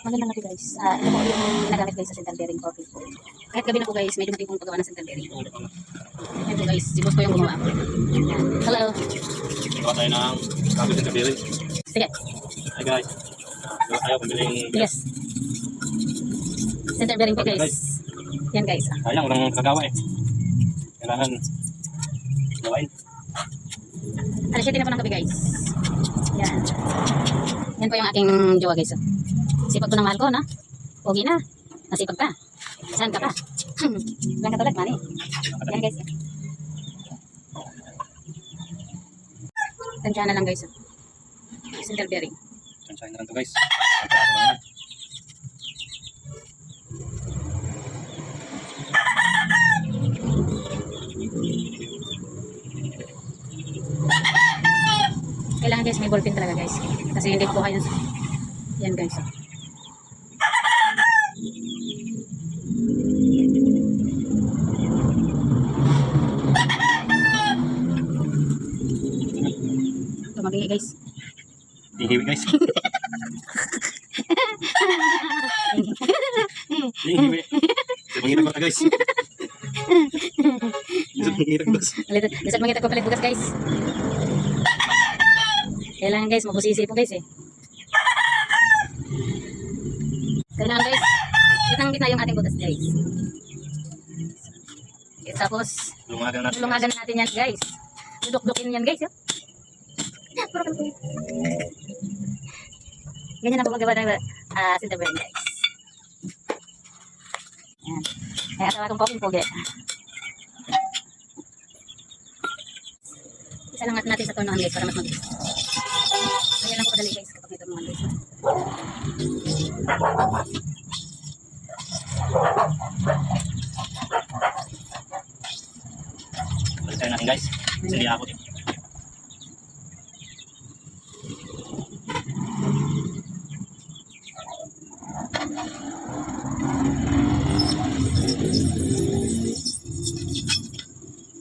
Maganda na po guys. Ito po yung ginagamit guys sa center bearing for po. Kahit gabi na po guys, may dumating pong paggawa ng center bearing. Ito po guys, si boss ko yung gumawa. Yan. Hello. Gawa tayo ng cable center bearing. Sige. Hi guys. Gawa tayo pambiling. Yes. Center bearing po guys. Yan guys. Sayang, walang kagawa eh. Kailangan gawain. Alas 7 na po ng gabi guys. Yan. Yan po yung aking jowa guys. Sipag ko ng mahal ko na. Pogi na. Nasipag pa. Saan ka pa? Lang katulad man eh. Yan guys. Tansyahan na lang guys. Center bearing. Tansyahan na lang to guys. Kailangan guys may ballpen talaga guys. Kasi hindi ko kaya. Yan guys. Tumabingi guys. Hihiwi guys. Hihiwi. Mangitag ko guys. Mangitag guys. Lisad mangitag ko palit bukas guys. Kailangan guys, mabusisi po guys eh. Kailangan guys, gitang-gitna yung ating butas guys. Okay, tapos, lungagan natin yan guys. Duduk-dukin yan guys. Yun. Ganyan na po magawa ng center bearing guys. Yan. Kaya asawa kong poking-pogi. Isa lang natin sa tonohan guys para mas mabilis. Kaya lang po kadali guys kapag may tonohan guys. Balik tayo natin guys. Sili ako din.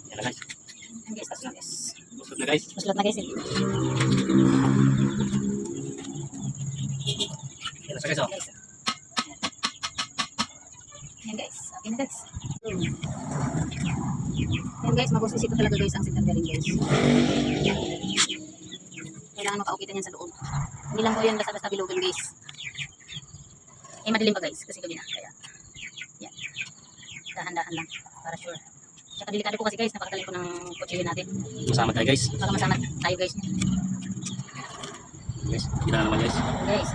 Yan na guys. Yan guys, tapos na guys. Busot na guys. Masulot na guys eh. Yan na siya guys oh. Yan guys. Okay na guys. Yan guys, mabusisi ko talaga guys ang center bearing guys. Kailangan makaukitan yan sa loob. Hindi lang po yan basta-basta bilugan guys. Eh madilim pa guys kasi gabi na. Kaya yan. Dahan-dahan lang para sure. Tsaka delikado po kasi guys, napakagaling po ng kutsilyo natin. Masama tayo guys. Baka masama tayo guys. Guys, gina na naman guys. Guys.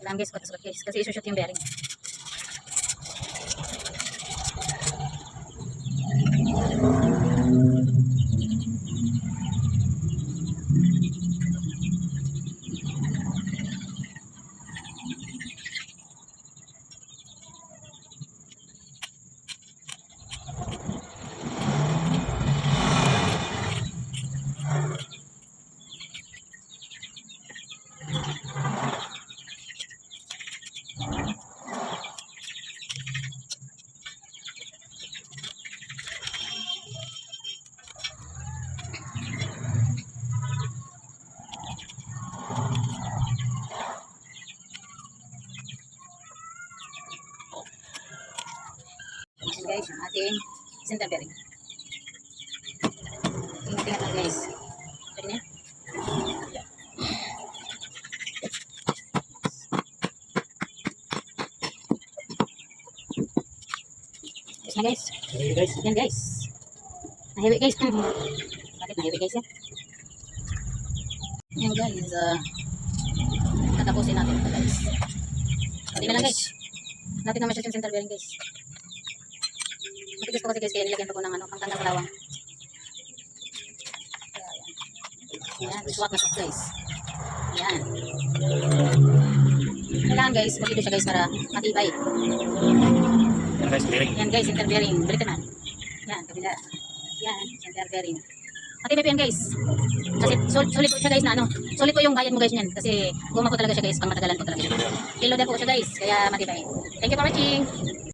Kailangan guys, kutas guys. Kasi isushoot yung bearing. Guys, yung ating center bearing. Ingat-ingat lang guys. Pwede na yan? Yes na guys. Hey guys. Yan guys. Nahiwi guys. Bakit nahiwi guys yan? Yan guys. Tatapusin natin ito guys. Pwede na lang guys. Lapit naman siya yung center bearing guys. Matigas po kasi guys, kaya nilagyan pa ko ng ano, pangtanggal kalawang. Ayan, swak na swak guys. Ayan. Kailangan guys, magkito siya guys para matibay. Yan guys, bearing. Yan guys, center bearing. Balik naman. Yan, kabila. Yan, center bearing. Matibay po yan guys. Kasi sulit po siya guys na ano. Sulit po yung bayad mo guys niyan. Kasi guma po talaga siya guys, pang matagalan po talaga. Kilo din po siya guys, kaya matibay. Thank you for watching.